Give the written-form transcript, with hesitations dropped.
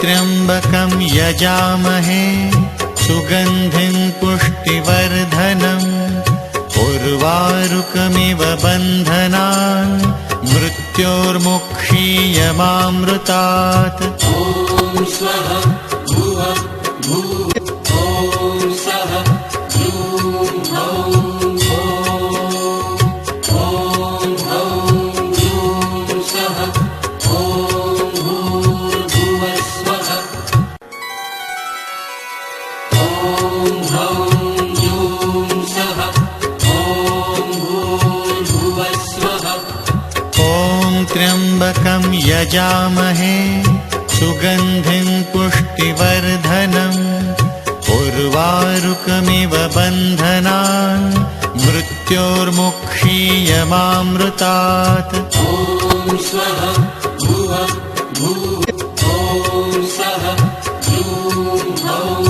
त्र्यम्बकं यजामहे सुगन्धिं पुष्टिवर्धनम् उर्वारुकमिव बन्धनान् मृत्योर्मुक्षीयमामृतात्। ॐ स्वः भुवः भूः ॐ सः ह्रूं ह्रौं ॐ ह्रौं ह्रूं सः ॐ भूर्भुवः स्वः ॐ ह्रौं ह्रूं सः ॐ भूर्भुवः स्वः। ॐ त्र्यम्बकं यजामहे सुगन्धिं पुष्टिवर्धनम् उर्वारुकमिव बन्धनान् मृत्योर्मुक्षीयमामृतात्। ॐ स्वः भुवः भूः ॐ सः ह्रूं ह्रौं